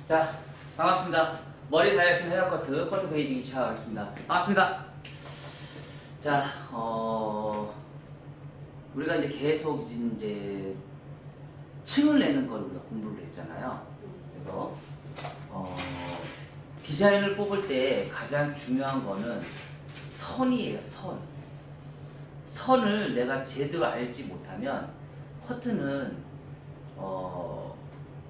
자, 반갑습니다. 머리 다이렉션 헤어커트, 커트 베이징 시작하겠습니다. 반갑습니다. 자, 우리가 이제 계속 이제 층을 내는 걸 우리가 공부를 했잖아요. 그래서, 디자인을 뽑을 때 가장 중요한 거는 선이에요, 선. 선을 내가 제대로 알지 못하면 커트는,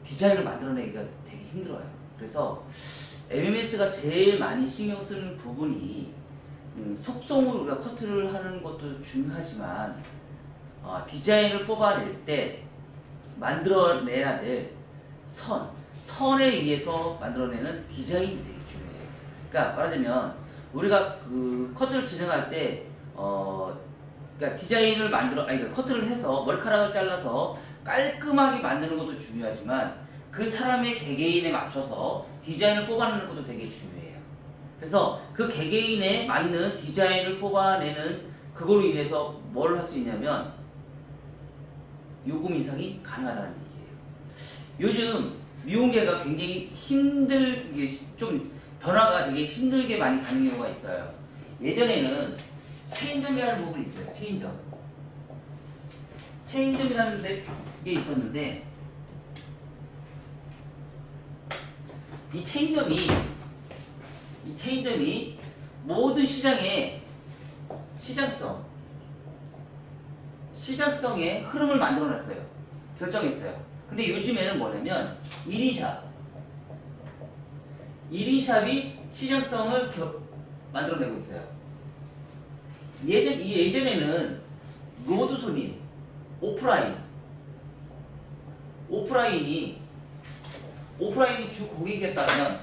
디자인을 만들어내기가 되게 힘들어요. 그래서 MMS가 제일 많이 신경 쓰는 부분이 속성을 우리가 커트를 하는 것도 중요하지만 디자인을 뽑아낼 때 만들어내야 될 선에 의해서 만들어내는 디자인이 되게 중요해요. 그러니까 말하자면 우리가 그 커트를 진행할 때 그러니까 디자인을 그러니까 커트를 해서 머리카락을 잘라서 깔끔하게 만드는 것도 중요하지만 그 사람의 개개인에 맞춰서 디자인을 뽑아내는 것도 되게 중요해요. 그래서 그 개개인에 맞는 디자인을 뽑아내는 그걸로 인해서 뭘 할 수 있냐면 요금 인상이 가능하다는 얘기예요. 요즘 미용계가 굉장히 힘들게 좀 변화가 되게 힘들게 많이 가는 경우가 있어요. 예전에는 체인점이라는 부분이 있어요. 체인점이라는 게 있었는데 이 체인점이 모든 시장의 시장성의 흐름을 만들어놨어요. 결정했어요. 근데 요즘에는 뭐냐면 1인샵이 시장성을 만들어내고 있어요. 예전에는 로드 손님, 오프라인이 주 고객이었다면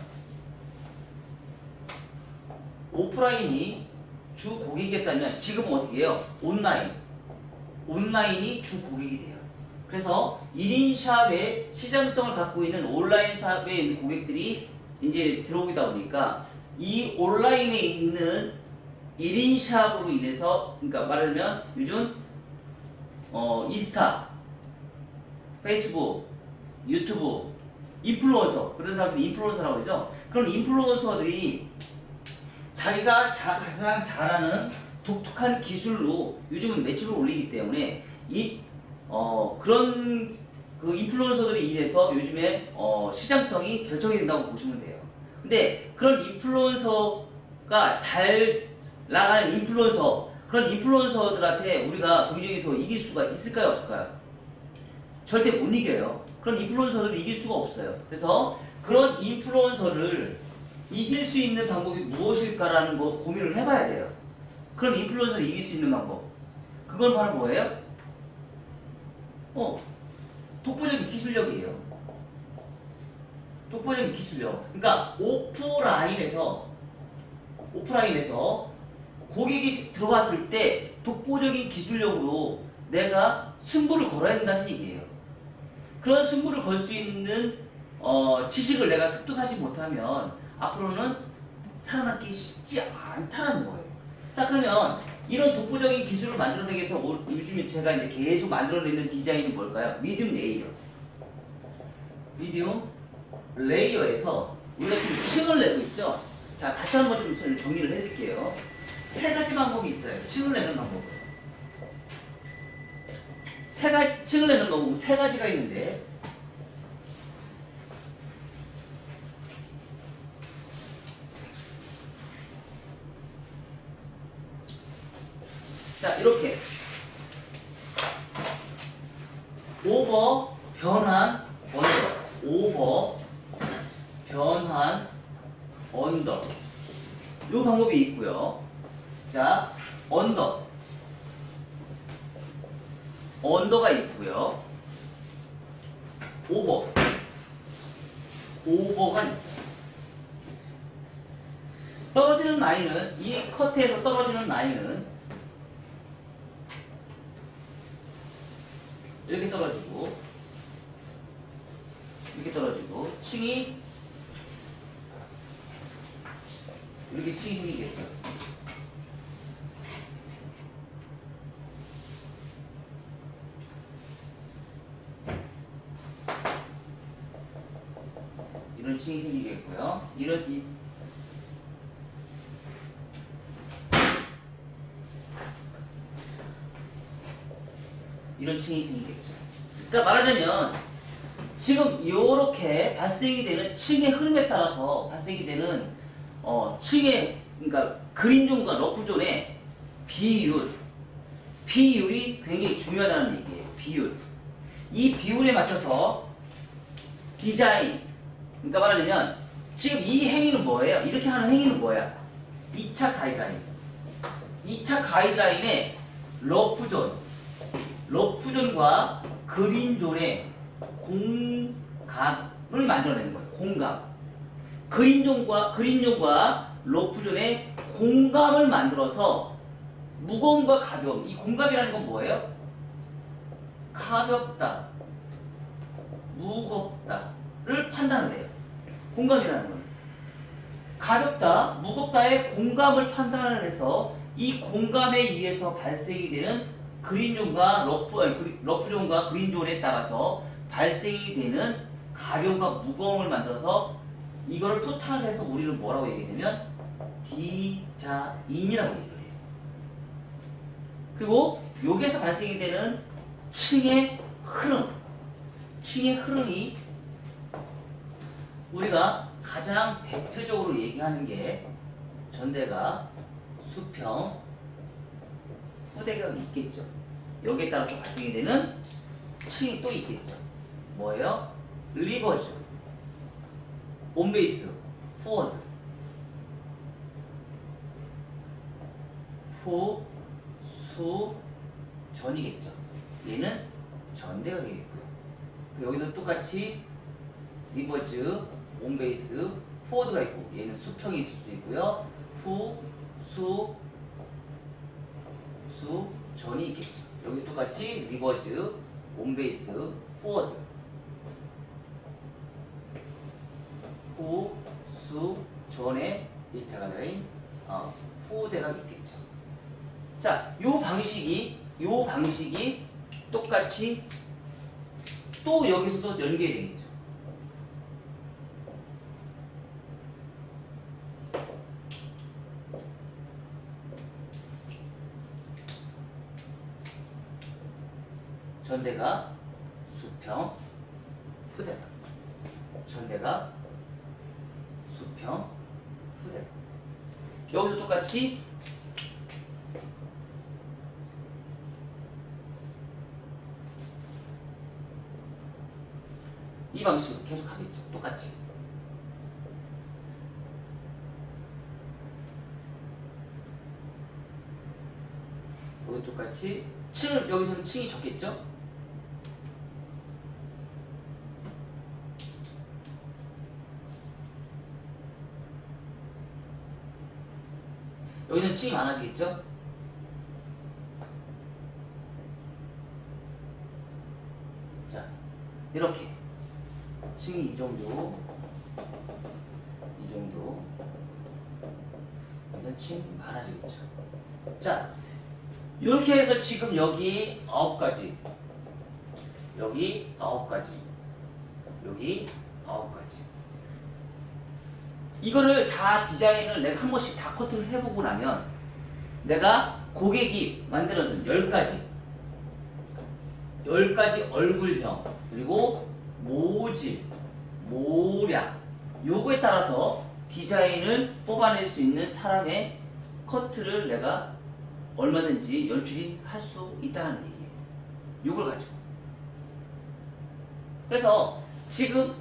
지금은 어떻게 해요? 온라인이 주 고객이 돼요. 그래서 1인샵의 시장성을 갖고 있는 온라인 샵에 있는 고객들이 이제 들어오다 보니까 이 온라인에 있는 1인샵으로 인해서, 그러니까 말하자면 요즘 인스타, 페이스북, 유튜브, 인플루언서, 그런 사람들이 인플루언서라고 그러죠. 그런 인플루언서들이 자기가 가장 잘하는 독특한 기술로 요즘은 매출을 올리기 때문에 그런 그 인플루언서들이 인해서 요즘에 시장성이 결정이 된다고 보시면 돼요. 근데 그런 인플루언서가 잘 나가는 그런 인플루언서들한테 우리가 경쟁에서 이길 수가 있을까요, 없을까요? 절대 못 이겨요. 그런 인플루언서들을 이길 수가 없어요. 그래서 그런 인플루언서를 이길 수 있는 방법이 무엇일까라는 거 고민을 해봐야 돼요. 그런 인플루언서를 이길 수 있는 방법. 그건 바로 뭐예요? 독보적인 기술력이에요. 독보적인 기술력. 그러니까 오프라인에서 고객이 들어왔을 때 독보적인 기술력으로 내가 승부를 걸어야 된다는 얘기예요. 그런 승부를 걸 수 있는 지식을 내가 습득하지 못하면 앞으로는 살아남기 쉽지 않다는 거예요. 자, 그러면 이런 독보적인 기술을 만들어내기 위해서 요즘에 제가 이제 계속 만들어내는 디자인이 뭘까요? 미디움 레이어에서 우리가 지금 층을 내고 있죠? 자, 다시 한번 좀 정리를 해드릴게요. 세 가지 방법이 있어요. 층을 내는 방법. 층을 내는 방법은 세 가지가 있는데, 자, 이렇게 오버, 변환, 언더 이 방법이 있고요. 자, 언더가 있고요. 오버가 있어요. 떨어지는 라인은, 이 커트에서 떨어지는 라인은 이렇게 떨어지고 층이 이렇게 층이 생기겠죠. 이런 층이 이런 층이 생기겠죠. 그러니까 말하자면 지금 이렇게 발생이 되는 층의 흐름에 따라서 발생이 되는 층의 그러니까 그린존과 러프존의 비율이 굉장히 중요하다는 얘기예요. 비율. 이 비율에 맞춰서 디자인. 그러니까 말하자면 지금 이 행위는 뭐예요? 이렇게 하는 행위는 뭐야? 2차 가이드라인. 2차 가이드라인에 러프존과 그린존의 공감을 만들어내는 거예요. 공감. 그린존과 러프존의 공감을 만들어서 무거움과 가벼움. 이 공감이라는 건 뭐예요? 가볍다, 무겁다를 판단을 해요. 공감이라는 건 가볍다, 무겁다의 공감을 판단을 해서 이 공감에 의해서 발생이 되는 러프존과 그린존에 따라서 발생이 되는 가벼움과 무거움을 만들어서 이거를 토탈해서 우리는 뭐라고 얘기하냐면 디자인이라고 얘기를 해요. 그리고 여기에서 발생이 되는 층의 흐름이 우리가 가장 대표적으로 얘기하는 게 전대가, 수평, 후대가 있겠죠. 여기에 따라서 발생이 되는 층이 또 있겠죠. 뭐예요? 리버즈, 온베이스, 포워드, 후, 수, 전이겠죠. 얘는 전대가 되겠고요. 여기도 똑같이 리버즈, 온베이스, 포워드가 있고 얘는 수평이 있을 수 있고요. 후, 수, 전이 있겠죠. 여기 똑같이 리버즈, 온베이스, 포워드, 후, 수, 전의 1차 가이드라인, 후대가 있겠죠. 자, 요 방식이 똑같이 또 여기서도 연결이 되겠죠. 전대가, 수평, 후대가. 전대가, 수평, 후대가. 여기서 똑같이 이 방식으로 계속 가겠죠. 똑같이. 여기 똑같이 여기서는 층이 적겠죠? 여기는 층이 많아지겠죠? 자, 이렇게 층이 이 정도, 여기는 층이 많아지겠죠. 자, 이렇게 해서 지금 여기 9가지, 여기 9가지, 여기 9가지. 이거를 다 디자인을 내가 한 번씩 다 커트를 해보고 나면 내가 고객이 만들어둔 10가지 얼굴형, 그리고 모질, 모략, 요거에 따라서 디자인을 뽑아낼 수 있는 사람의 커트를 내가 얼마든지 연출이 할 수 있다는 얘기예요. 요걸 가지고. 그래서 지금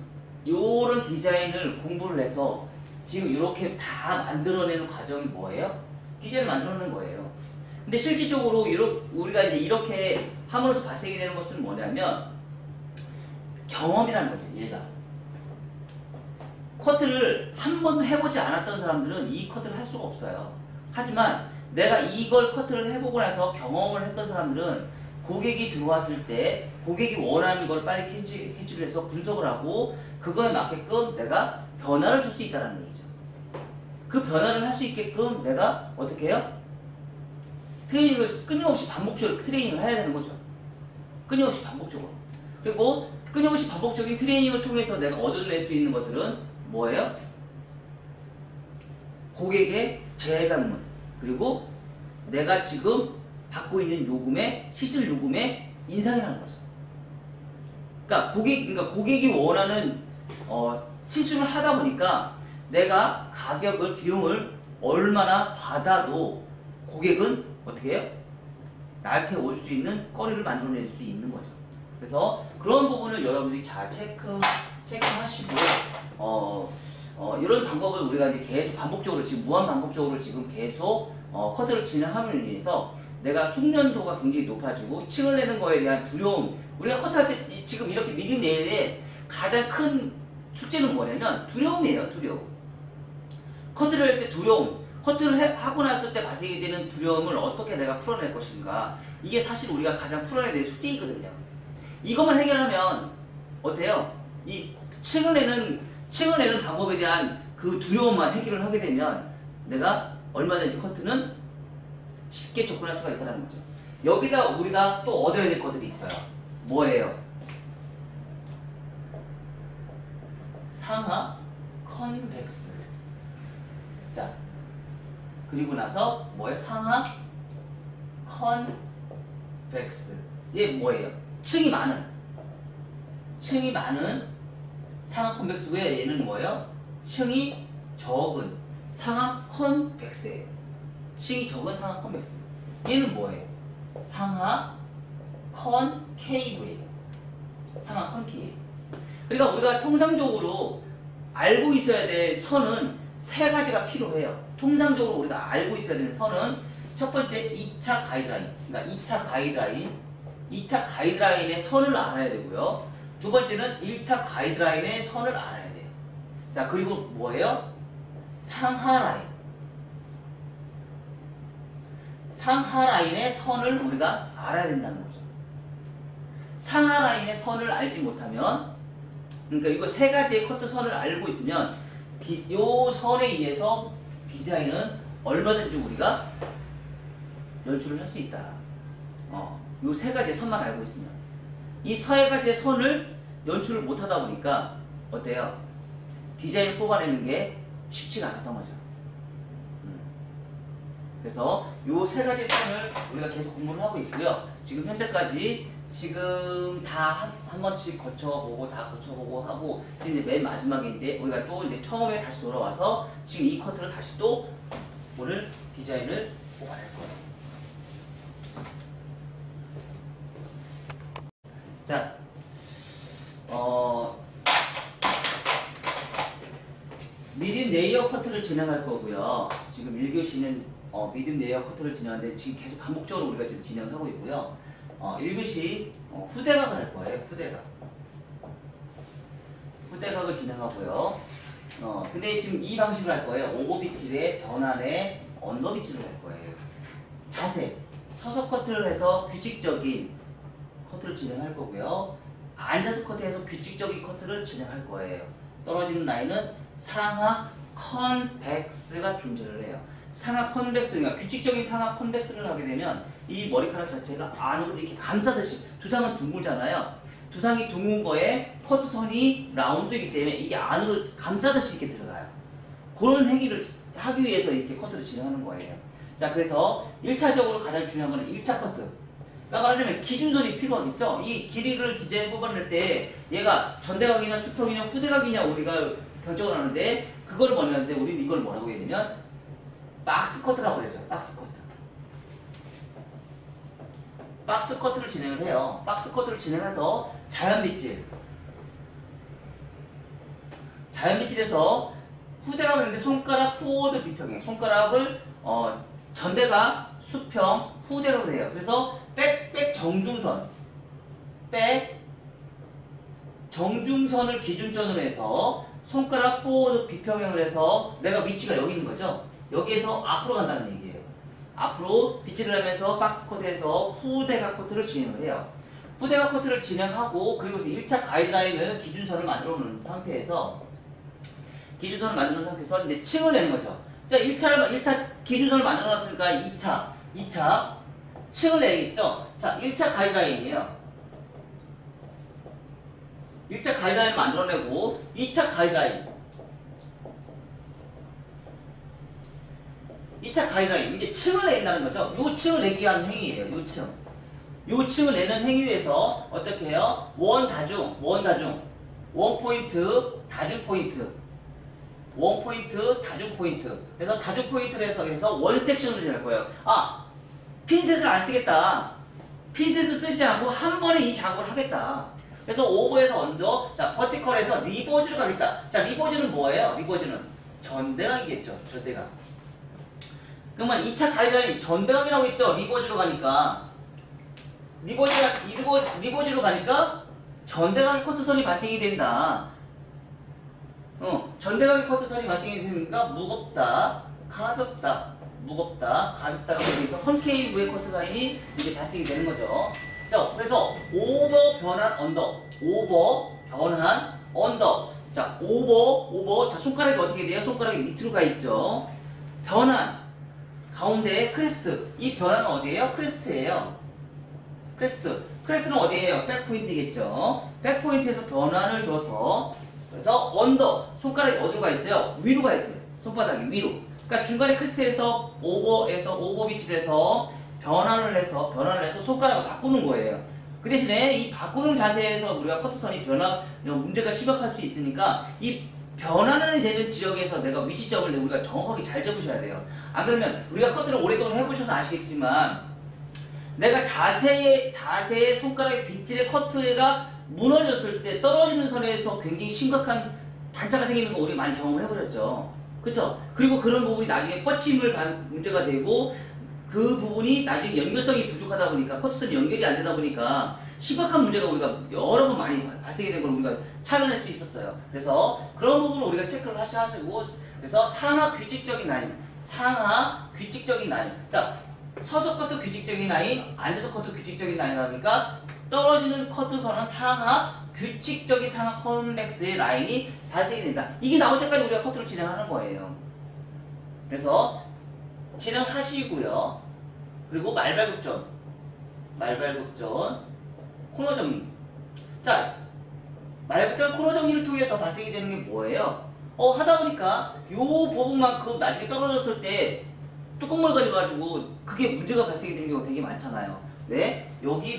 요런 디자인을 공부를 해서 지금 이렇게 다 만들어내는 과정이 뭐예요? 디자인을 만들어내는 거예요. 근데 실질적으로 우리가 이제 이렇게 함으로써 발생이 되는 것은 뭐냐면 경험이라는 거죠. 얘가 커트를 한 번도 해보지 않았던 사람들은 이 커트를 할 수가 없어요. 하지만 내가 이걸 커트를 해보고 나서 경험을 했던 사람들은 고객이 들어왔을 때 고객이 원하는 걸 빨리 캐치를 해서 분석을 하고 그거에 맞게끔 내가 변화를 줄 수 있다는 얘기죠. 그 변화를 할 수 있게끔 내가 어떻게 해요? 트레이닝을 끊임없이 반복적으로 트레이닝을 해야 되는 거죠. 끊임없이 반복적으로. 그리고 끊임없이 반복적인 트레이닝을 통해서 내가 얻어낼 수 있는 것들은 뭐예요? 고객의 재방문, 그리고 내가 지금 받고 있는 요금의 시술 요금의 인상이라는 거죠. 그러니까 고객이 원하는 시술을 하다 보니까 내가 가격을 비용을 얼마나 받아도 고객은 어떻게 해요? 나한테 올 수 있는 거리를 만들어낼 수 있는 거죠. 그래서 그런 부분을 여러분들이 잘 체크하시고 이런 방법을 우리가 이제 계속 반복적으로 지금 무한 반복적으로 지금 계속 커트를 진행함으로 인해서 내가 숙련도가 굉장히 높아지고 층을 내는 거에 대한 두려움, 우리가 커트할 때 지금 이렇게 미디움 내에 가장 큰 숙제는 뭐냐면 두려움이에요. 두려움. 커트를 할 때 두려움, 커트를 하고 났을 때 발생이 되는 두려움을 어떻게 내가 풀어낼 것인가, 이게 사실 우리가 가장 풀어내야 될 숙제이거든요. 이것만 해결하면 어때요? 이 층을 내는 방법에 대한 그 두려움만 해결을 하게 되면 내가 얼마든지 커트는 쉽게 접근할 수가 있다는 거죠. 여기다 우리가 또 얻어야 될 것들이 있어요. 뭐예요? 상하 컨벡스. 자, 그리고 나서 뭐예요? 상하 컨벡스. 얘 뭐예요? 층이 많은 상하 컨벡스고요. 얘는 뭐예요? 층이 적은 상하 컨벡스예요. 층이 적은 상하 컨벡스. 얘는 뭐예요? 상하 컨케이브예요. 상하 컨케이브. 그러니까 우리가 통상적으로 알고 있어야 될 선은 세 가지가 필요해요. 통상적으로 우리가 알고 있어야 되는 선은 첫 번째 2차 가이드라인. 그러니까 2차 가이드라인의 선을 알아야 되고요. 두 번째는 1차 가이드라인의 선을 알아야 돼요. 자, 그리고 뭐예요? 상하 라인의 선을 우리가 알아야 된다는 거죠. 상하 라인의 선을 알지 못하면, 그러니까 이거 세 가지의 커트 선을 알고 있으면 요 선에 의해서 디자인은 얼마든지 우리가 연출을 할 수 있다. 요 세 가지의 선만 알고 있으면. 이 세 가지의 선을 연출을 못하다 보니까 어때요? 디자인을 뽑아내는 게 쉽지가 않았던 거죠. 그래서 요 세 가지 선을 우리가 계속 공부를 하고 있고요. 지금 현재까지 지금 다 한 번씩 거쳐보고 하고 지금 이제 맨 마지막에 이제 우리가 또 이제 처음에 다시 돌아와서 지금 이 커트를 다시 또 오늘 디자인을 뽑아낼 거예요. 자, 미디움 레이어 커트를 진행할 거고요. 지금 1교시는 미디움 레이어 커트를 진행하는데 지금 계속 반복적으로 우리가 지금 진행을 하고 있고요. 1교시 후대각을 할 거예요. 후대각을 진행하고요. 근데 지금 이 방식으로 할 거예요. 오버빗질의 변환에 언더빗질을 할 거예요. 자세, 서서 커트를 해서 규칙적인 커트를 진행할 거고요. 앉아서 커트해서 규칙적인 커트를 진행할 거예요. 떨어지는 라인은 상하 컨벡스가 존재를 해요. 상하 컨벡스, 그러니까 규칙적인 상하 컨벡스를 하게 되면 이 머리카락 자체가 안으로 이렇게 감싸듯이, 두상은 둥글잖아요. 두상이 둥근 거에 커트선이 라운드이기 때문에 이게 안으로 감싸듯이 이렇게 들어가요. 그런 행위를 하기 위해서 이렇게 커트를 진행하는 거예요. 자, 그래서 1차적으로 가장 중요한 거는 1차 커트. 그러니까 말하자면 기준선이 필요하겠죠. 이 길이를 디자인 뽑아낼 때 얘가 전대각이냐 수평이냐 후대각이냐 우리가 결정을 하는데, 그거를 뭐냐는데 우리는 이걸 뭐라고 해야 되냐면 박스 커트라고 그러죠. 박스 커트를 진행을 해요. 박스 커트를 진행해서 자연빗질에서 후대각을 했는데 손가락 포워드 비평행, 손가락을 전대각 수평 후대각을 해요. 그래서 백 정중선을 기준점으로 해서 손가락 포워드 비평행을 해서 내가 위치가 여기 있는 거죠. 여기에서 앞으로 간다는 얘기예요. 앞으로 빗질을 하면서 박스 커트에서 후대각 커트를 진행을 해요. 후대각 커트를 진행하고, 그리고서 1차 가이드라인을 기준선을 만들어 놓은 상태에서 이제 층을 내는 거죠. 자, 1차 기준선을 만들어 놨으니까 2차 층을 내야겠죠. 자, 1차 가이드라인이에요. 1차 가이드라인을 만들어내고 2차 가이드라인 2차 가이드라인, 이제 층을 낸다는 거죠. 요 층을 내기 위한 행위예요. 요 층. 요 층을 내는 행위에서 어떻게 해요? 원 포인트, 다중 포인트. 원 포인트, 다중 포인트. 그래서 다중 포인트를 해서 원 섹션으로 진행할 거예요. 아, 핀셋을 안 쓰겠다. 핀셋을 쓰지 않고 한 번에 이 작업을 하겠다. 그래서 오버에서 언더, 자, 버티컬에서 리버즈로 가겠다. 자, 리버즈는 뭐예요? 리버즈는 전대각이겠죠. 전대각. 그러면 2차 가이드라인 전대각이라고 했죠. 리버즈로 가니까. 리버즈로 가니까 전대각의 커트선이 발생이 된다. 전대각의 커트선이 발생이 되니까 무겁다, 가볍다, 가볍다가 되면서 컨케이브의 커트라인이 이제 발생이 되는 거죠. 그래서 오버 변환 언더. 자, 오버. 자, 손가락이 어떻게 돼요? 손가락이 밑으로 가 있죠. 변환. 가운데에 크레스트. 이 변환은 어디예요? 크레스트예요. 크레스트는 어디예요? 백포인트이겠죠. 백포인트에서 변환을 줘서, 그래서 언더. 손가락이 어디로 가 있어요? 위로 가 있어요. 손바닥이 위로. 그러니까 중간에 크레스트에서 오버비치에서 변환을 해서 손가락을 바꾸는 거예요. 그 대신에 이 바꾸는 자세에서 우리가 커트선이 문제가 심각할 수 있으니까 이 변환이 되는 지역에서 내가 위치점을 우리가 정확하게 잘 잡으셔야 돼요. 안 그러면 우리가 커트를 오랫동안 해보셔서 아시겠지만 내가 자세의 손가락의 빗질의 커트가 무너졌을 때 떨어지는 선에서 굉장히 심각한 단차가 생기는 거 우리 많이 경험해보셨죠. 그쵸? 그리고 그런 부분이 나중에 뻗침을 문제가 되고 그 부분이 나중에 연결성이 부족하다 보니까 커트선이 연결이 안 되다 보니까 심각한 문제가 우리가 여러 번 많이 발생이 된 걸 우리가 찾아낼 수 있었어요. 그래서 그런 부분을 우리가 체크를 하시고, 그래서 상하 규칙적인 라인. 자, 서서 커트 규칙적인 라인, 앉아서 커트 규칙적인 라인이다 보니까 떨어지는 커트선은 규칙적인 상하 컨벡스의 라인이 발생이 된다. 이게 나올 때까지 우리가 커트를 진행하는 거예요. 그래서 진행하시고요. 그리고 말발굽전, 코너 정리. 자, 말발굽전 코너 정리를 통해서 발생이 되는 게 뭐예요? 하다 보니까 요 부분만큼 나중에 떨어졌을 때 뚜껑물 가지고 그게 문제가 발생이 되는 경우가 되게 많잖아요. 왜? 여기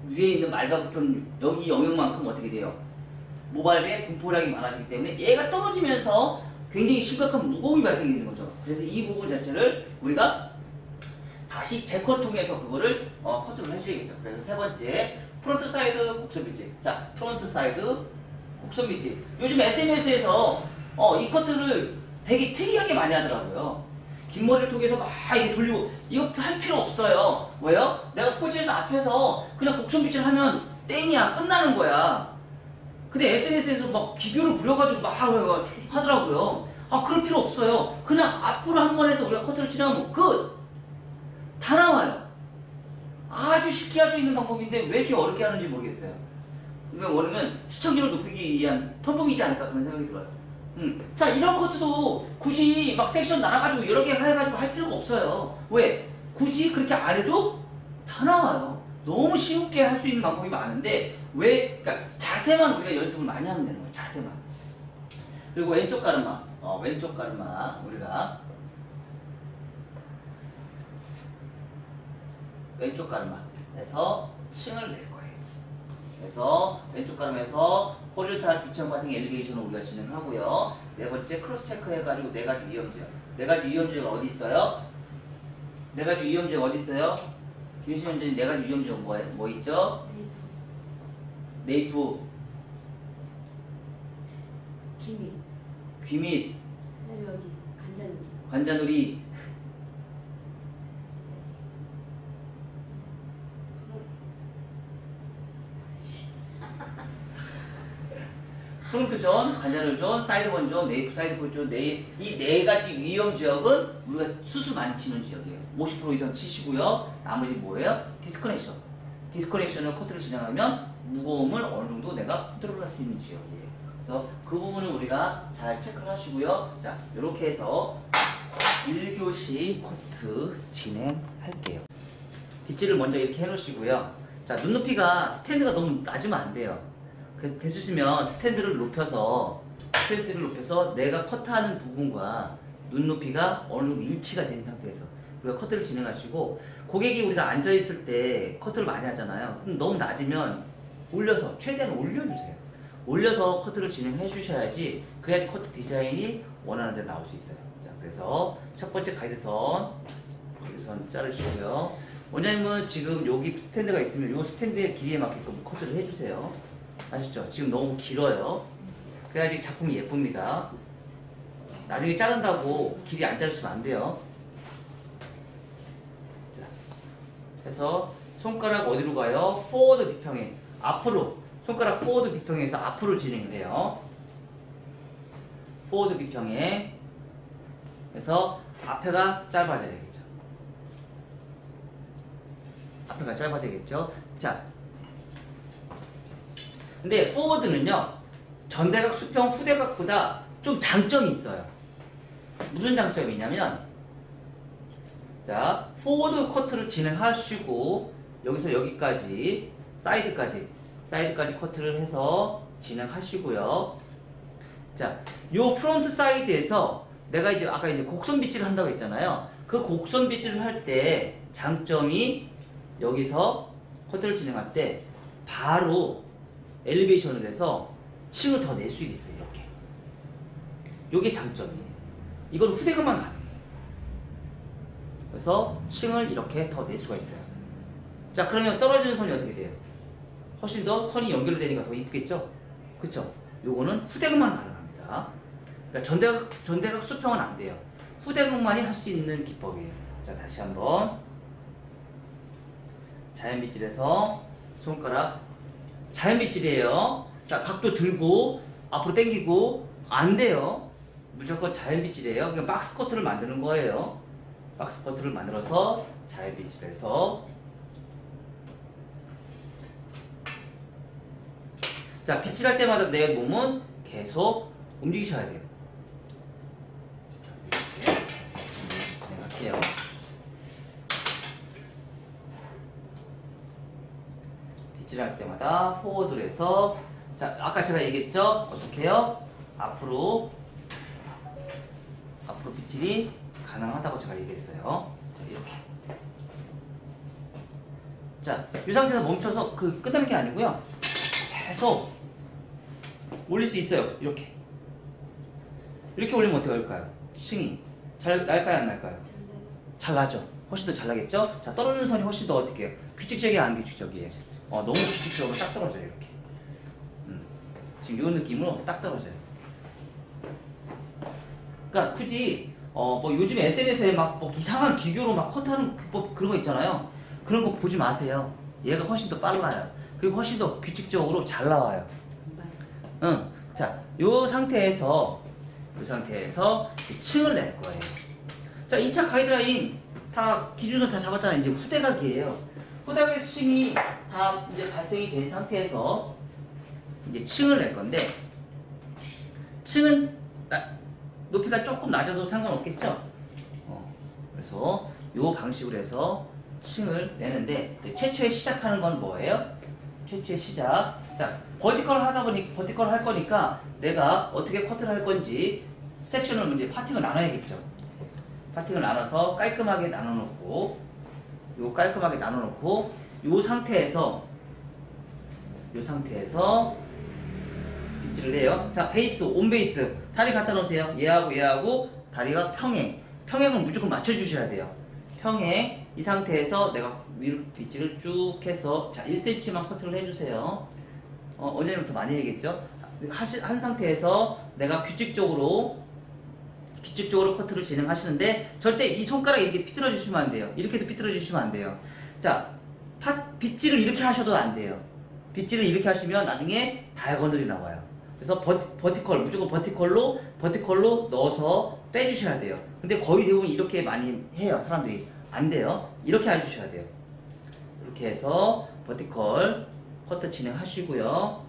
위에 있는 말발굽전 여기 영역만큼 어떻게 돼요? 모발의 분포량이 많아지기 때문에 얘가 떨어지면서 굉장히 심각한 무거움이 발생이 되는 거죠. 그래서 이 부분 자체를 우리가 다시 재컷 통해서 그거를 커트를 해줘야겠죠. 그래서 세 번째, 프론트 사이드 곡선 빗질. 자, 프론트 사이드 곡선 빗질. 요즘 SNS에서 이 커트를 되게 특이하게 많이 하더라고요. 긴 머리를 통해서 막 이렇게 돌리고, 이거 할 필요 없어요. 왜요? 내가 포지션 앞에서 그냥 곡선 빗질 하면 땡이야, 끝나는 거야. 근데 SNS에서 막 기교를 부려가지고 막 하더라고요. 그럴 필요 없어요. 그냥 앞으로 한 번 해서 우리가 커트를 진행하면 끝! 다 나와요. 아주 쉽게 할 수 있는 방법인데 왜 이렇게 어렵게 하는지 모르겠어요. 그러니까 뭐냐면 시청률을 높이기 위한 편법이지 않을까 그런 생각이 들어요. 자, 이런 커트도 굳이 막 섹션 나눠가지고 여러 개 해가지고 할 필요가 없어요. 왜? 굳이 그렇게 안 해도 다 나와요. 너무 쉽게 할 수 있는 방법이 많은데 왜? 그러니까 자세만 우리가 연습을 많이 하면 되는 거예요. 자세만. 그리고 왼쪽 가르마, 우리가 왼쪽 가르마에서 층을 낼 거예요. 그래서 왼쪽 가르마에서 호리존탈 비천 같은 엘리베이션을 우리가 진행하고요. 네 번째 크로스 체크 해가지고 네 가지 위험지역. 네 가지 위험지역 어디 있어요? 네 가지 위험지역 어디 있어요? 김희신 원장님 네 가지 위험지역 뭐 있죠? 네이프. 귀밑. 여기 관자놀이. 프론트 존, 관자놀 존, 사이드본 존, 네이프 사이드본 존, 이 네 가지 위험 지역은 우리가 수술 많이 치는 지역이에요. 50% 이상 치시고요. 나머지 뭐예요? 디스커넥션. 디스커넥션을 커트를 진행하면 무거움을 어느 정도 내가 컨트롤할 수 있는 지역이에요. 그래서 그 부분을 우리가 잘 체크를 하시고요. 자, 이렇게 해서 1교시 커트 진행할게요. 빗질을 먼저 이렇게 해놓으시고요. 자, 눈높이가 스탠드가 너무 낮으면 안 돼요. 그래서 됐으시면 스탠드를 높여서 내가 커트하는 부분과 눈높이가 어느 정도 일치가 된 상태에서 우리가 커트를 진행하시고, 고객이 우리가 앉아있을 때 커트를 많이 하잖아요. 그럼 너무 낮으면 올려서 최대한 올려주세요. 올려서 커트를 진행해 주셔야지, 그래야지 커트 디자인이 원하는 대로 나올 수 있어요. 자, 그래서 첫 번째 가이드선 자르시고요. 원장님은 지금 여기 스탠드가 있으면 이 스탠드의 길이에 맞게끔 커트를 해주세요. 아시죠? 지금 너무 길어요. 그래야지 작품이 예쁩니다. 나중에 자른다고 길이 안 자르시면 안 돼요. 자, 해서 손가락 어디로 가요? 포워드 비평행. 앞으로. 손가락 포워드 비평행에서 앞으로 진행을 해요. 포워드 비평행. 그래서 앞에가 짧아져야겠죠. 앞에가 짧아져야겠죠. 자, 근데 포워드는요, 전대각, 수평, 후대각보다 좀 장점이 있어요. 무슨 장점이 있냐면, 자, 포워드 커트를 진행하시고 여기서 여기까지 사이드까지 커트를 해서 진행하시고요. 자, 요 프론트 사이드에서 내가 이제 아까 이제 곡선 빗질을 한다고 했잖아요. 그 곡선 빗질을 할 때 장점이, 여기서 커트를 진행할 때 바로 엘리베이션을 해서 층을 더 낼 수 있어요. 이렇게. 요게 장점이에요. 이건 후대각만 가능해요. 그래서 층을 이렇게 더 낼 수가 있어요. 자, 그러면 떨어지는 선이 어떻게 돼요? 훨씬 더 선이 연결되니까 더 이쁘겠죠? 그쵸? 요거는 후대각만 가능합니다. 그러니까 전대각 수평은 안 돼요. 후대각만이 할 수 있는 기법이에요. 자, 다시 한번. 자연 빗질에서 손가락. 자연 빗질이에요. 자, 각도 들고, 앞으로 당기고, 안 돼요. 무조건 자연 빗질이에요. 그냥 박스 커트를 만드는 거예요. 박스 커트를 만들어서 자연 빗질해서. 자, 빗질할 때마다 내 몸은 계속 움직이셔야 돼요. 진행할게요. 빗질할 때마다 포워드로 해서, 자, 아까 제가 얘기했죠? 어떻게 해요? 앞으로 빗질이 가능하다고 제가 얘기했어요. 자, 이렇게. 자, 이 상태에서 멈춰서 끝나는 게 아니고요. 계속 올릴 수 있어요. 이렇게 올리면 어떻게 할까요? 층이 잘 날까요, 안 날까요? 잘 나죠. 훨씬 더 잘 나겠죠? 자, 떨어지는 선이 훨씬 더 어떻게 해요? 규칙적이에요, 안 규칙적이에요? 너무 규칙적으로 딱 떨어져요. 이렇게. 지금 이 느낌으로 딱 떨어져요. 그러니까 굳이 뭐 요즘에 SNS에 막 뭐 이상한 기교로 막 커트하는 그런 거 있잖아요. 그런 거 보지 마세요. 얘가 훨씬 더 빨라요. 그리고 훨씬 더 규칙적으로 잘 나와요. 자, 요 상태에서 층을 낼 거예요. 자, 2차 가이드라인 다 기준선 다 잡았잖아요. 이제 후대각이에요. 후대각의 층이 다 이제 발생이 된 상태에서 이제 층을 낼 건데, 층은 높이가 조금 낮아도 상관없겠죠? 그래서 요 방식으로 해서 층을 내는데, 최초에 시작하는 건 뭐예요? 최초의 시작. 자, 버티컬 할 거니까 내가 어떻게 커트를 할 건지 섹션을 이제 파팅을 나눠야겠죠. 파팅을 나눠서 깔끔하게 나눠놓고, 요 상태에서 빗질을 해요. 자, 베이스, 온 베이스 다리 갖다 놓으세요. 얘하고 다리가 평행은 무조건 맞춰주셔야 돼요. 평행. 이 상태에서 내가 위로 빗질을 쭉 해서, 자, 1cm만 커트를 해주세요. 원장님부터 많이 얘기했죠? 한 상태에서 내가 규칙적으로 커트를 진행하시는데, 절대 이 손가락 이렇게 삐뚤어 주시면 안 돼요. 이렇게도 삐뚤어 주시면 안 돼요. 자, 빗질을 이렇게 하셔도 안 돼요. 빗질을 이렇게 하시면 나중에 다이아고널이 나와요. 그래서 무조건 버티컬로 넣어서 빼주셔야 돼요. 근데 거의 대부분 이렇게 많이 해요, 사람들이. 안 돼요. 이렇게 해주셔야 돼요. 이렇게 해서 버티컬 커트 진행하시고요.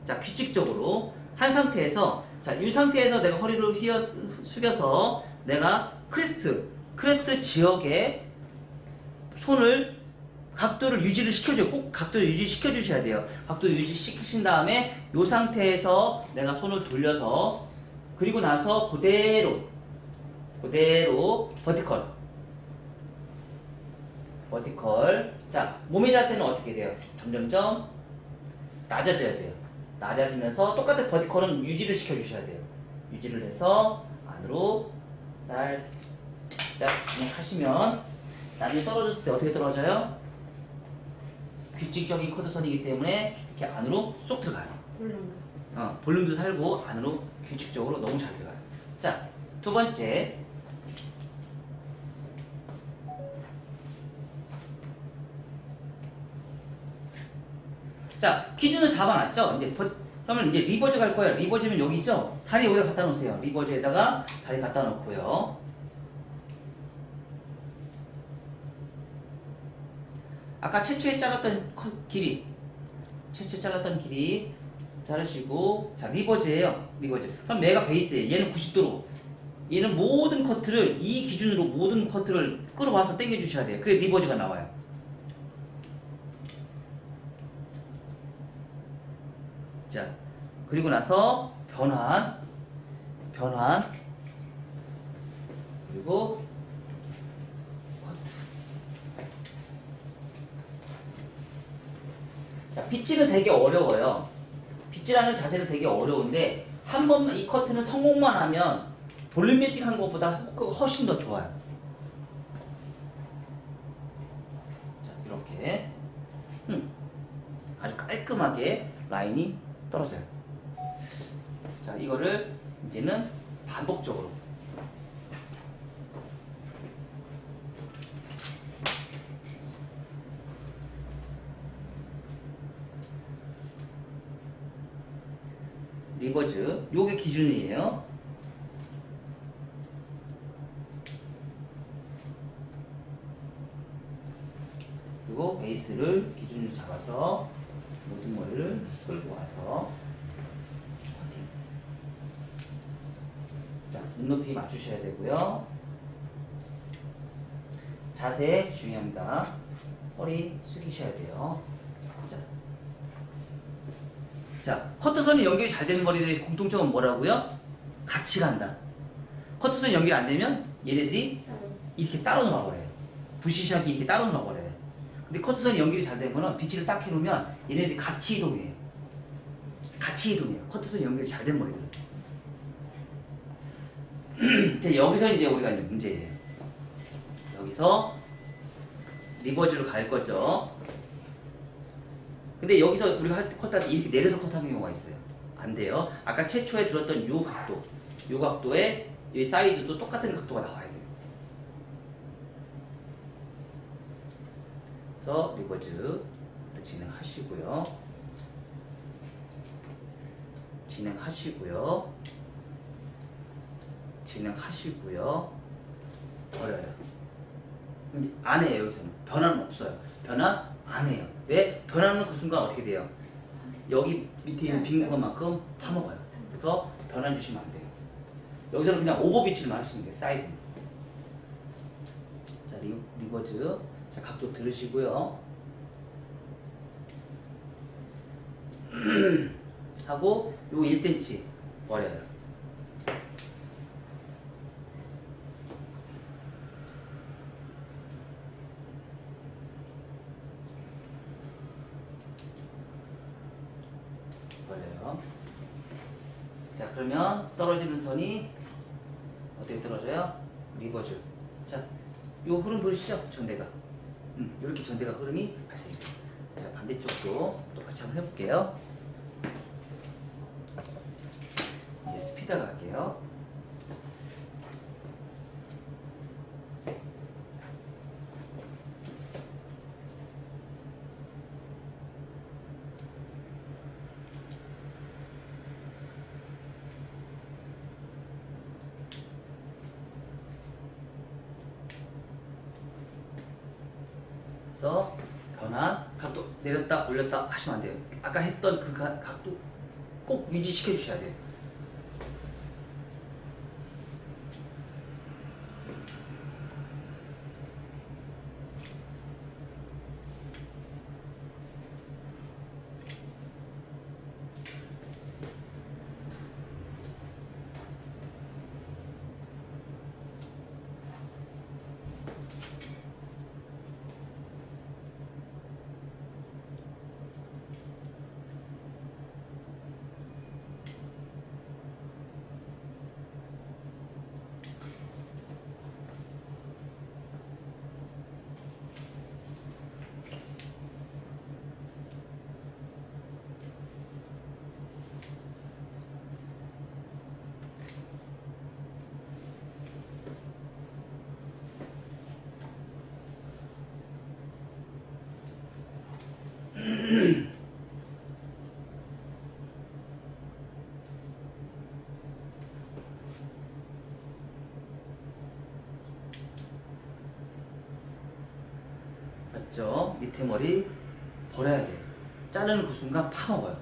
자, 규칙적으로 한 상태에서, 자, 이 상태에서 내가 허리를 숙여서 내가 크레스트 지역에 손을 각도를 유지를 시켜줘요. 꼭 각도를 유지시켜 주셔야 돼요. 각도 유지시키신 다음에 이 상태에서 내가 손을 돌려서 그리고 나서 그대로 버티컬. 자, 몸의 자세는 어떻게 돼요? 점점점 낮아져야 돼요. 낮아지면서 똑같은 버티컬은 유지를 시켜주셔야 돼요. 유지를 해서 안으로 살짝 그냥 하시면 나중에 떨어졌을 때 어떻게 떨어져요? 규칙적인 커트선이기 때문에 이렇게 안으로 쏙 들어가요. 볼륨도 살고 안으로 규칙적으로 너무 잘 들어가요. 자, 두 번째. 자, 기준을 잡아놨죠? 그러면 이제 리버즈 갈 거예요. 리버즈면 여기죠? 다리 여기다 갖다 놓으세요. 리버즈에다가 다리 갖다 놓고요. 아까 최초에 잘랐던 길이 자르시고, 자, 리버즈예요. 리버즈. 그럼 얘가 베이스예요. 얘는 90도로. 얘는 모든 커트를, 이 기준으로 모든 커트를 끌어와서 당겨주셔야 돼요. 그래 리버즈가 나와요. 자, 그리고 나서 변환, 그리고 커트. 자, 빗질은 되게 어려워요. 빗질하는 자세는 되게 어려운데 한 번만 이 커트는 성공만 하면 볼륨 매직 한 것보다 효과가 훨씬 더 좋아요. 자, 이렇게 아주 깔끔하게 라인이 떨어져요. 자, 이거를 이제는 반복적으로 리버즈, 요게 기준이에요. 그리고 베이스를 기준으로 잡아서 모든 머리를 끌고 와서 커팅. 자, 눈높이 맞추셔야 되고요. 자세 중요합니다. 허리 숙이셔야 돼요. 자, 커트선이 연결이 잘 되는 머리들의 공통점은 뭐라고요? 같이 간다. 커트선이 연결이 안 되면 얘네들이 이렇게 따로 놀아버려요. 부시시하게 이렇게 따로 놀아버려요. 근데 커트선이 연결이 잘 되는 거는 비치를 딱 해놓으면 얘네들이 같이 이동해요. 커트선이 연결이 잘 된 머리들. 자, 여기서 이제 우리가 이제 문제예요. 여기서 리버즈로 갈 거죠. 근데 여기서 우리가 컷할 때 이렇게 내려서 컷하는 경우가 있어요. 안 돼요. 아까 최초에 들었던 요 각도에 이 사이드도 똑같은 각도가 나와야 돼요. 그래서 리버즈 진행하시고요. 버려요. 근데 안 해요. 여기서는 변화는 없어요. 변화 안 해요. 왜? 변화는 그 순간 어떻게 돼요? 여기 밑에 있는 빈 공간만큼 파먹어요. 그래서 변화 주시면 안 돼요. 여기서는 그냥 오버비치를만 하시면 돼요. 사이드. 자, 리버즈. 자, 각도 들으시고요. 하고 요 1cm 버려요. 자, 그러면 떨어지는 선이 어떻게 떨어져요? 리버즈. 자, 요 흐름 보이시죠? 전대가. 이렇게 전대가 흐름이 발생해요. 자, 반대쪽도 똑같이 한번 해볼게요. 이제 스피드 갈게요. 그래서 변화, 각도 내렸다 올렸다 하시면 안 돼요. 아까 했던 그 각도 꼭 유지시켜 주셔야 돼요. 됐죠? 밑에 머리 버려야 돼. 자르는 그 순간 파먹어요.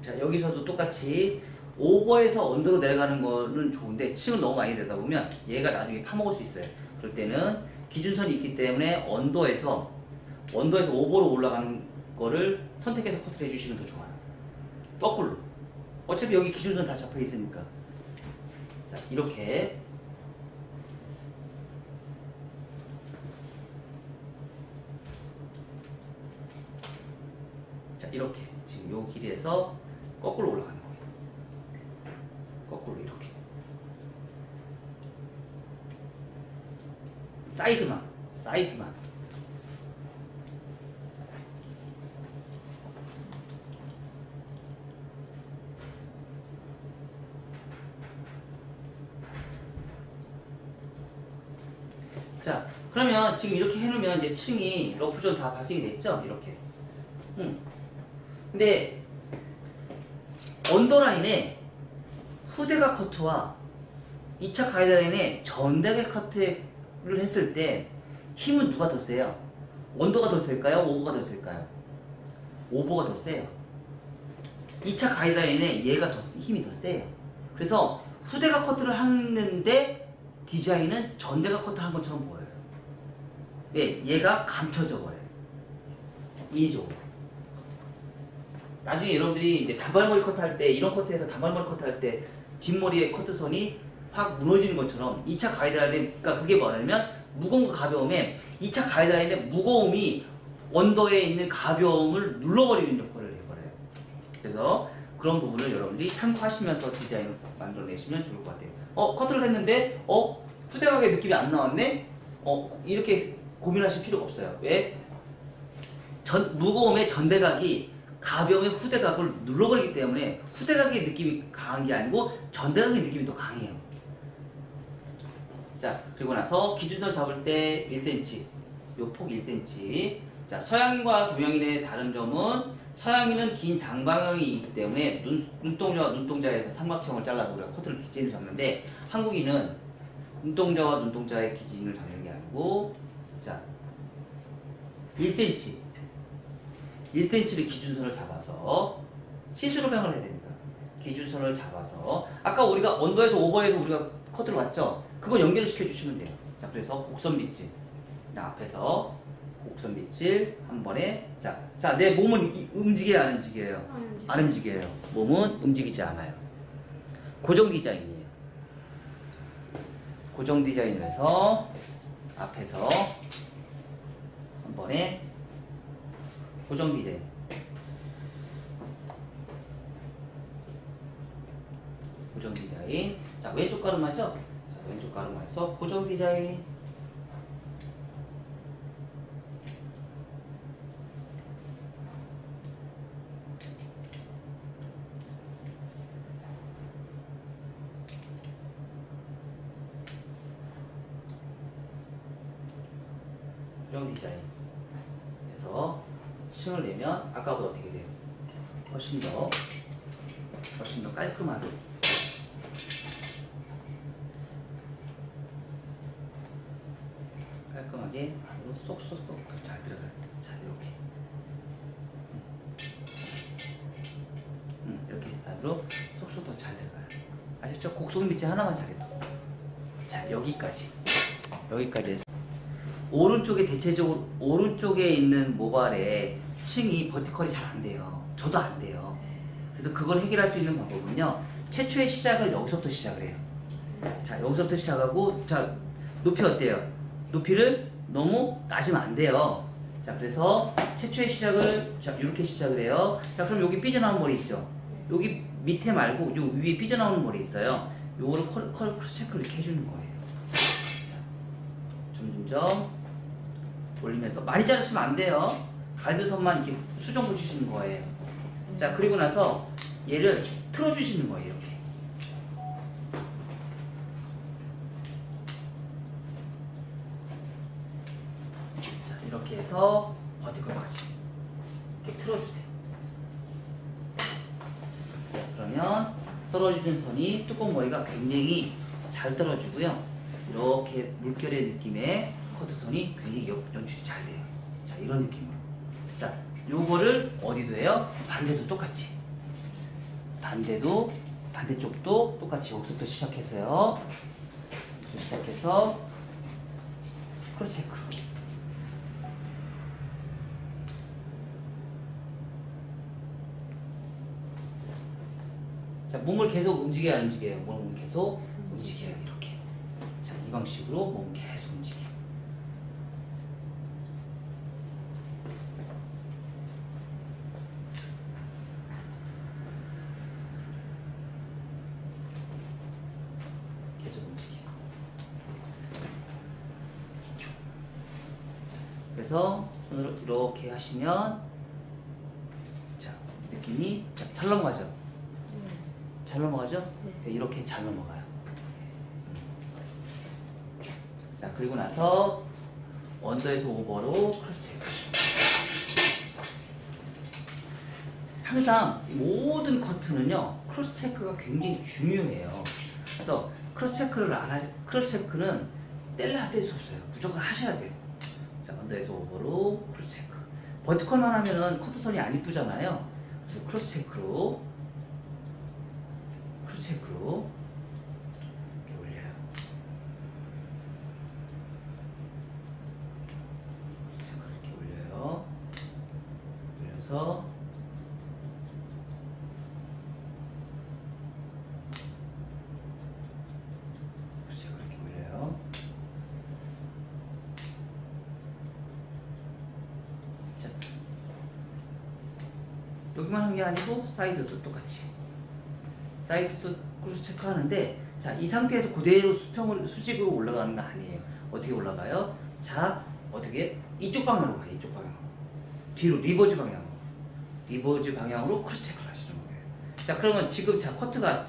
자, 여기서도 똑같이 오버에서 언더로 내려가는 거는 좋은데 층을 너무 많이 내다 보면 얘가 나중에 파먹을 수 있어요. 그럴 때는 기준선이 있기 때문에 언더에서 오버로 올라가는 거를 선택해서 커트를 해주시면 더 좋아요. 거꾸로. 어차피 여기 기준선 다 잡혀 있으니까. 자, 이렇게. 자, 이렇게. 지금 요 길이에서 거꾸로 올라가는 거예요. 거꾸로 이렇게. 사이드만. 자, 그러면 지금 이렇게 해놓으면 이제 층이 러프존 다 발생이 됐죠? 이렇게. 근데 언더라인에 후대각 커트와 2차 가이드라인에 전대각 커트를 했을 때 힘은 누가 더 세요? 언더가 더 셀까요? 오버가 더 셀까요? 오버가 더 세요. 2차 가이드라인에 얘가 힘이 더 세요. 그래서 후대각 커트를 하는데 디자인은 전대각 커트 한 것처럼 보여요. 네, 얘가 감춰져 버려요. 이죠. 나중에 여러분들이 이제 단발머리 커트 할 때, 이런 커트에서 단발머리 커트 할 때 뒷머리의 커트선이 확 무너지는 것처럼 2차 가이드라인에, 그러니까 그게 뭐냐면 무거움과 가벼움에 2차 가이드라인의 무거움이 언더에 있는 가벼움을 눌러버리는 역할을 해버려요. 그래서 그런 부분을 여러분들이 참고하시면서 디자인을 만들어내시면 좋을 것 같아요. 커트를 했는데 후대각의 느낌이 안 나왔네? 이렇게 고민하실 필요가 없어요. 왜? 무거움의 전대각이 가벼움의 후대각을 눌러버리기 때문에 후대각의 느낌이 강한 게 아니고 전대각의 느낌이 더 강해요. 자, 그리고 나서 기준선 잡을 때 1cm, 요 폭 1cm. 자, 서양인과 동양인의 다른 점은 서양인은 긴 장방형이기 때문에 눈동자와 눈동자에서 삼각형을 잘라서 우리가 커트를 디자인을 잡는데 한국인은 눈동자와 눈동자의 기준을 잡는 게 아니고, 자, 1cm 1cm를 기준선을 잡아서 시스루병을 해야 되니까 기준선을 잡아서 아까 우리가 언더에서 오버에서 우리가 커트를 봤죠? 그거 연결을 시켜주시면 돼요. 자, 그래서 곡선 빗질 그냥 앞에서 곡선 빗질 한 번에 자, 내 몸은 움직여야 안 움직여요? 안 움직여요. 몸은 움직이지 않아요. 고정 디자인이에요. 고정 디자인을 해서 앞에서 한 번에 고정 디자인. 고정 디자인. 자, 왼쪽 가르마죠? 자, 왼쪽 가르마에서 고정 디자인. 고정 디자인. 해서 층을 내면 아까보다 어떻게 돼요? 훨씬 더 깔끔하게 안으로 쏙쏙쏙 잘 들어가요. 자, 이렇게 안으로 쏙쏙 더 잘 들어가요. 아셨죠? 곡선 밑에 하나만 잘해도. 자, 여기까지 해서 오른쪽에 대체적으로 오른쪽에 있는 모발에 층이 버티컬이 잘 안 돼요. 저도 안 돼요. 그래서 그걸 해결할 수 있는 방법은요, 최초의 시작을 여기서부터 시작을 해요. 자, 여기서부터 시작하고, 자, 높이 어때요? 높이를 너무 낮으면 안 돼요. 자, 그래서 최초의 시작을, 자, 이렇게 시작을 해요. 자, 그럼 여기 삐져나온 머리 있죠? 여기 밑에 말고 요 위에 삐져나오는 머리 있어요. 요거를 컬 체크를 이렇게 해주는 거예요. 자, 점점 올리면서 많이 자르시면 안 돼요. 가이드선만 이렇게 수정 붙이시는 거예요. 자, 그리고 나서 얘를 틀어주시는 거예요. 이렇게. 자, 이렇게 해서 버티컬까지 이렇게 틀어주세요. 자, 그러면 떨어지는 선이 뚜껑 머리가 굉장히 잘 떨어지고요. 이렇게 물결의 느낌의 커트선이 굉장히 연출이 잘 돼요. 자, 이런 느낌으로. 자, 요거를 어디도 해요? 반대도 똑같이. 반대쪽도 똑같이 여기서부터 시작해서요. 시작해서 크로스 체크. 자, 몸을 계속 움직여야 안 움직여요? 몸을 계속 움직여요. 이렇게. 자, 이 방식으로 몸을 계속 움직여요. 계속 움직여요. 그래서 손으로 이렇게 하시면 자, 느낌이 잘 넘어가죠? 잘 넘어가죠? 네. 이렇게 잘 넘어가요. 자, 그리고 나서 언더에서 오버로 크로스 체크. 항상 모든 커트는요, 크로스 체크가 굉장히 중요해요. 그래서 크로스 체크는 뗄 수 없어요. 무조건 하셔야 돼요. 자, 언더에서 오버로 크로스 체크. 버티컬만 하면은 커트선이 안 이쁘잖아요. 그래서 크로스 체크로 이렇게 올려요. 이렇게 올려요. 올려서 이렇게 올려요. 자, 여기만 한 게 아니고 사이드도 똑같이. 사이드도 크로스 체크하는데, 자, 이 상태에서 그대로 수직으로 올라가는 거 아니에요. 어떻게 올라가요? 자, 어떻게? 이쪽 방향으로 가요. 이쪽 방향으로. 뒤로 리버즈 방향으로 크로스 체크를 하시는 거예요. 자, 그러면 지금 자, 커트가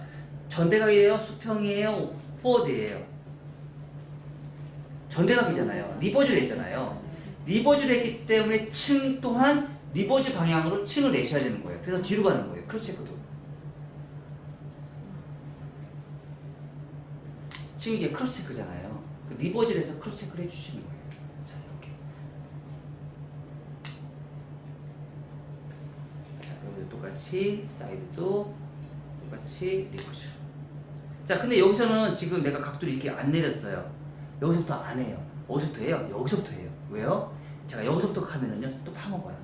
전대각이에요? 수평이에요? 포워드예요? 전대각이잖아요. 리버즈를 했잖아요. 리버즈를 했기 때문에 층 또한 리버즈 방향으로 층을 내셔야 되는 거예요. 그래서 뒤로 가는 거예요. 크로스 체크도. 지금 이게 크로스 체크잖아요. 그 리버즈를 해서 크로스 체크를 해주시는 거예요. 자, 이렇게. 자, 여기도 똑같이, 사이드도 똑같이 리버즈로. 자, 근데 여기서는 지금 내가 각도를 이렇게 안 내렸어요. 여기서부터 안 해요. 어디서부터 해요? 여기서부터 해요. 왜요? 제가 여기서부터 하면은요, 또 파먹어요.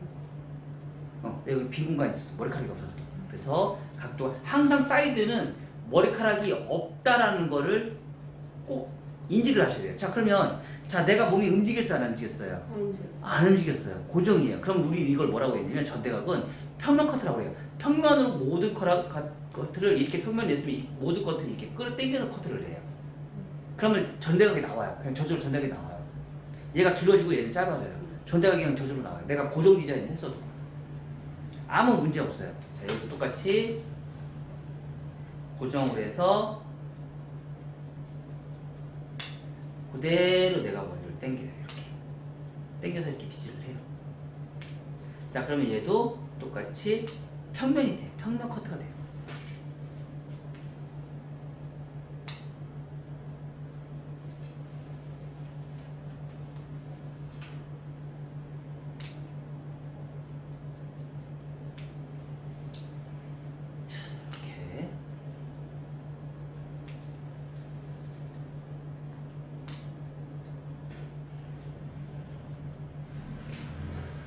여기 빈 공간이 있어서, 머리카락이 없어서. 그래서 각도, 항상 사이드는 머리카락이 없다라는 거를 꼭 인지를 하셔야 돼요. 자, 그러면 자, 내가 몸이 움직였어요? 안 움직였어요? 안 움직였어요. 고정이에요. 그럼 우리 이걸 뭐라고 했냐면, 전대각은 평면 커트라고 해요. 평면으로 모든 커트를 이렇게 평면에 냈으면 모든 커트를 이렇게 끌어당겨서 커트를 해요. 그러면 전대각이 나와요. 그냥 저절로 전대각이 나와요. 얘가 길어지고 얘는 짧아져요. 전대각이 그냥 저절로 나와요. 내가 고정 디자인 했어도 아무 문제 없어요. 자, 여기도 똑같이 고정으로 해서 그대로 내가 머리를 당겨요. 이렇게 당겨서 이렇게 빗질을 해요. 자, 그러면 얘도 똑같이 평면이 돼요. 평면 커트가 돼요. 자, 이렇게.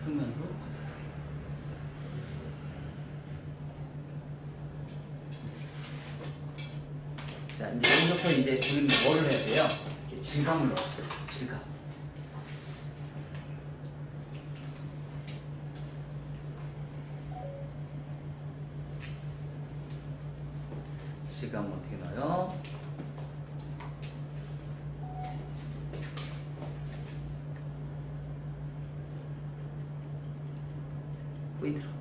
평면으로 커트. 자, 이제 여기서부터 이제 우리는 뭐를 해야 돼요? 이렇게 질감을 넣어줘요. 질감. 질감을 어떻게 넣어요? 포인트로.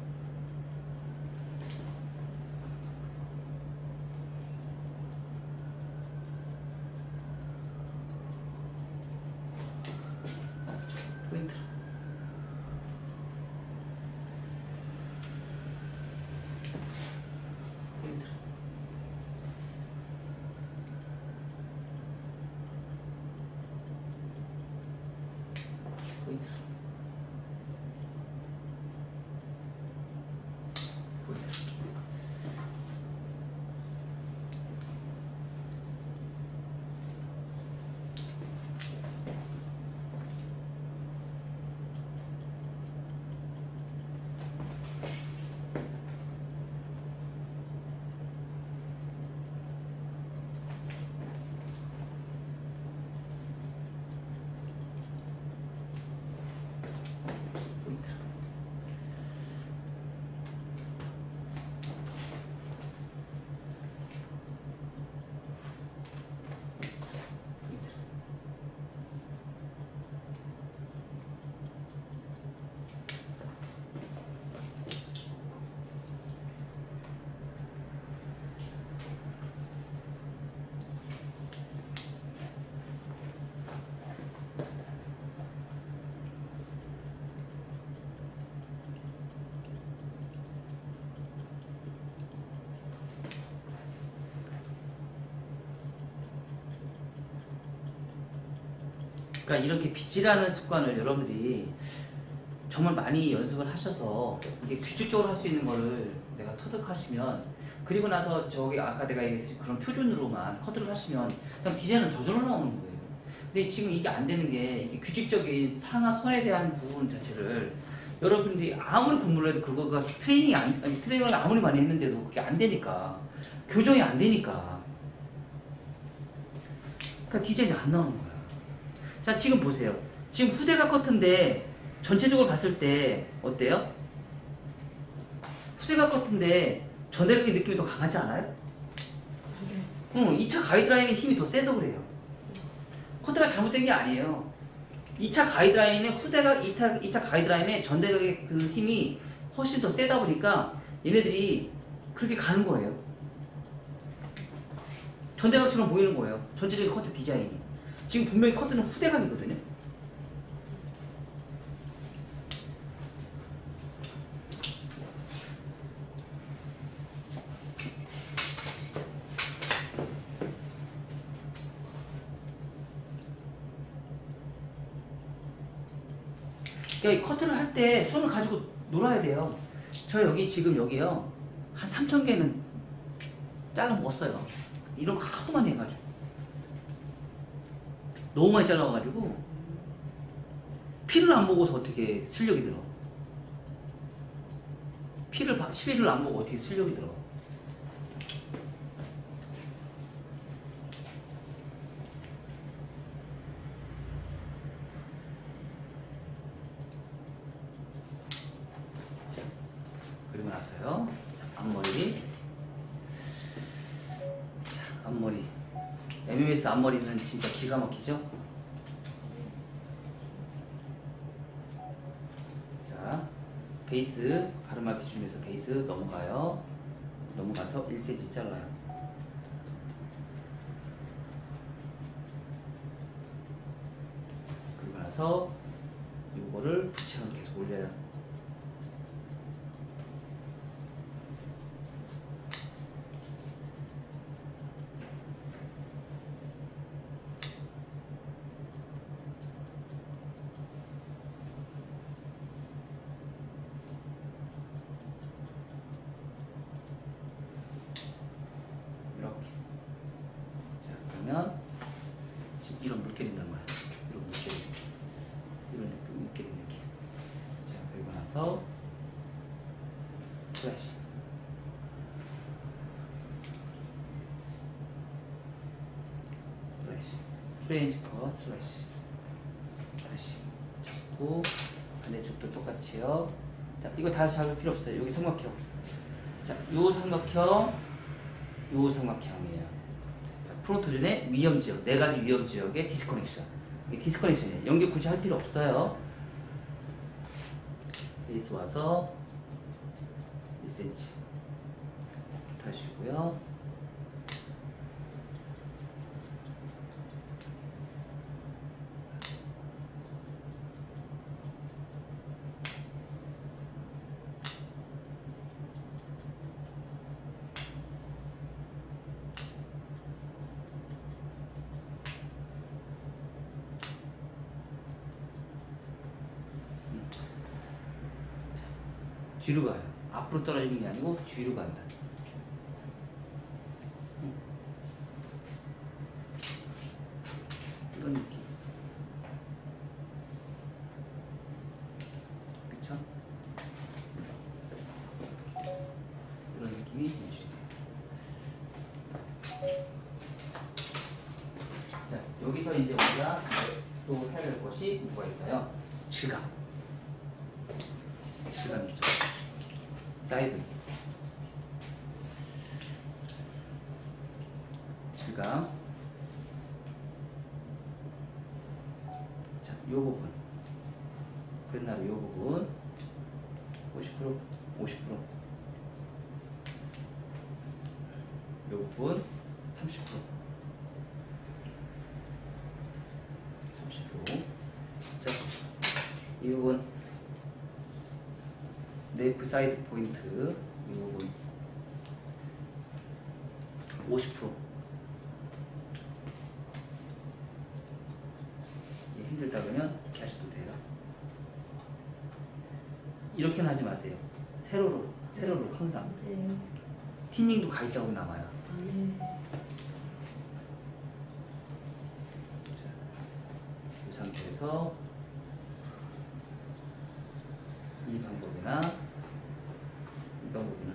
포인트로. 포인트. 포인트. 그러니까 이렇게 빗질하는 습관을 여러분들이 정말 많이 연습을 하셔서 이게 규칙적으로 할 수 있는 거를 내가 터득하시면, 그리고 나서 저기 아까 내가 얘기했듯이 그런 표준으로만 커트를 하시면 그냥 디자인은 저절로 나오는 거예요. 근데 지금 이게 안 되는 게, 이게 규칙적인 상하 선에 대한 부분 자체를 여러분들이 아무리 공부를 해도 그거가 트레이닝을 아무리 많이 했는데도 그게 안 되니까, 교정이 안 되니까, 그러니까 디자인이 안 나오는 거야. 자, 지금 보세요. 지금 후대가 커트인데 전체적으로 봤을 때 어때요? 후대가 커트인데 전대각의 느낌이 더 강하지 않아요? 응, 2차 가이드라인의 힘이 더 세서 그래요. 커트가 잘못된 게 아니에요. 2차 가이드라인의 후대가 2차 가이드라인의 전대각의 그 힘이 훨씬 더 세다 보니까 얘네들이 그렇게 가는 거예요. 전대각처럼 보이는 거예요. 전체적인 커트 디자인이. 지금 분명히 커트는 후대각이거든요. 그러니까 이 커트를 할 때 손을 가지고 놀아야 돼요. 저 여기 지금 여기요 한 3,000개는 잘라 먹었어요. 이런 거 하도 많이 해가지고 너무 많이 잘라가지고 피를 안 보고서 어떻게 실력이 들어. 시비를 안 보고 어떻게 실력이 들어. 자, 그리고 나서요. 자, 앞머리. 자, 앞머리. MMS 앞머리는 진짜 기가 막히죠? 자, 베이스 가르마키 준비해서 베이스 넘어가요. 넘어가서 1cm 잘라요. 그리고 나서 이거를 붙이면 계속 올려요. 지금 이런 물결 있단 말이야. 이런 물결, 이런 물결 느낌. 자, 그리고 나서 슬래시, 슬래시, 프레인지 컷 슬래시. 다시 잡고 반대쪽도 똑같이요. 자, 이거 다 잡을 필요 없어요. 여기 삼각형. 자, 요 삼각형, 요 삼각형이에요. 프론토준의 위험 지역, 4가지 위험 지역의 디스커넥션. 이게 디스커넥션이에요. 연결 굳이 할 필요 없어요. 베이스 와서 1cm 하시고요. 뒤로 가요. 앞으로 떨어지는 게 아니고 뒤로 간다. 이런 느낌. 그쵸? 이런 느낌이 연출이 돼요. 자, 여기서 이제 우리가 또 해야 될 것이 뭐가 있어요? 질감. 질감 있죠? 사이드. 질감. 자, 요 부분. 그랜나루 요 부분. 50%, 50%. 요 부분 30%. 30%. 자, 이 부분 네이프 사이드 포인트 이 부분 50%. 이게 힘들다 그러면 이렇게 하셔도 돼요. 이렇게는 하지 마세요. 세로로 항상. 네. 티닝도 가위자국 남아요. 네. 자, 이 상태에서 이 방법이나 이 방법이나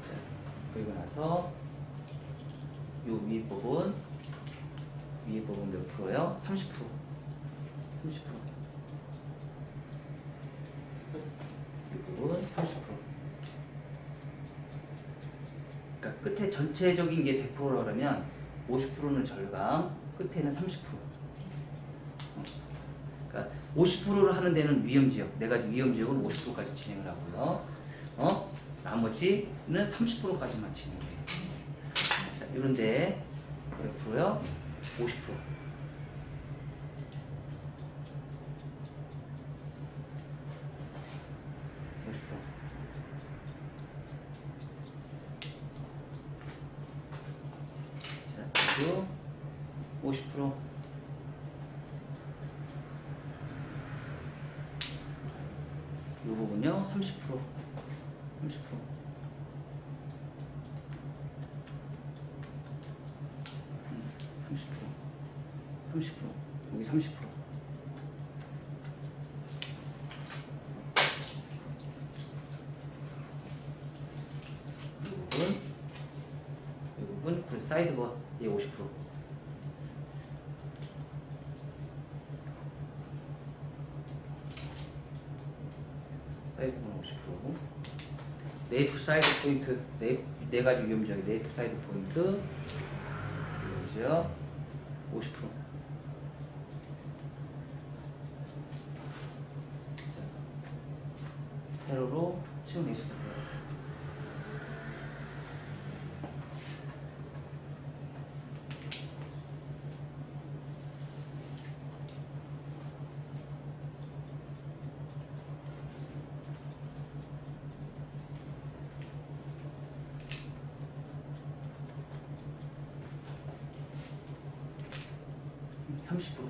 자, 그리고 나서 요 위에 부분 몇 프로요? 30%. 30%. 이 부분 30%. 그러니까 끝에 전체적인 게 100%라 그러면 50%는 절감, 끝에는 30%. 그러니까 50%를 하는 데는 위험지역, 네 가지 위험지역은 50%까지 진행을 하고요. 나머지는 30%까지만 진행해요. 자, 이런데 몇 프로요? 50%. 자, 그리고 50%. 이 부분요, 30%. 30%. 여기 30%. 이 부분 그 사이드 버 얘 50%. 사이드 버 50%고 네이프 사이드 포인트 네 가지 위험지역의 네이프 사이드 포인트 위험지역 50%. 세로로 치워내시면 돼요. 음, 30%.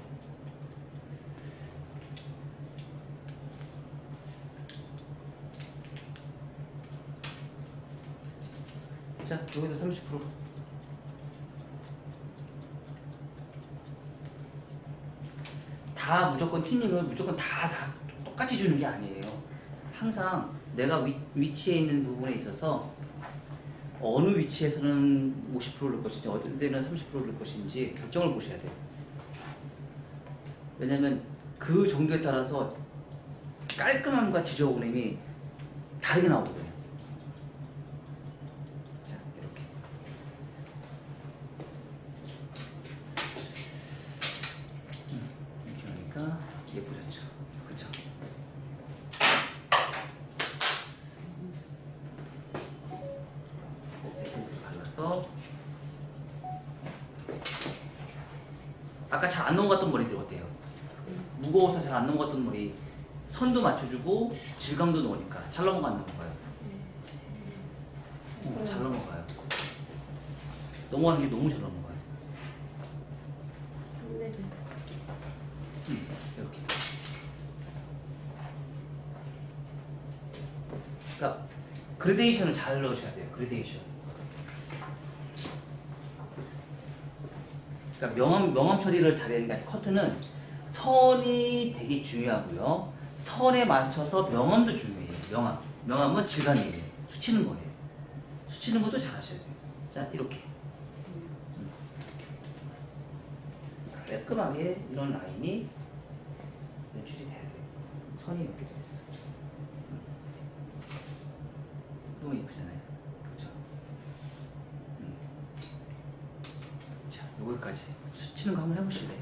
자, 여기도 30%. 다 무조건 튜닝을 무조건 다 똑같이 주는 게 아니에요. 항상 내가 위치에 있는 부분에 있어서 어느 위치에서는 50%를 넣을 것인지 어떤 때는 30%를 넣을 것인지 결정을 보셔야 돼요. 왜냐면 그 정도에 따라서 깔끔함과 지저분함이 다르게 나오거든요. 예쁘셨죠? 그쵸? 에센스 발라서 아까 잘 안 넘어갔던 머리들 어때요? 무거워서 잘 안 넘어갔던 머리 선도 맞춰주고 질감도 넣으니까 잘 넘어가 안 넘어가요? 잘 넘어가요. 넘어가는 게 너무 잘 넘어가요. 그러니까 그레데이션을 잘 넣으셔야 돼요. 그레데이션. 그러니까 명암 처리를 잘해야 되니까 커트는 선이 되게 중요하고요. 선에 맞춰서 명암도 중요해요. 명암은 질감이에요. 수치는 거예요. 수치는 것도 잘 하셔야 돼요. 자, 이렇게. 깔끔하게 이런 라인이 연출이 돼야 돼요. 선이 이렇게 돼요. 너무 이쁘잖아요. 그렇죠? 자, 여기까지 수치는 거 한번 해보실래요?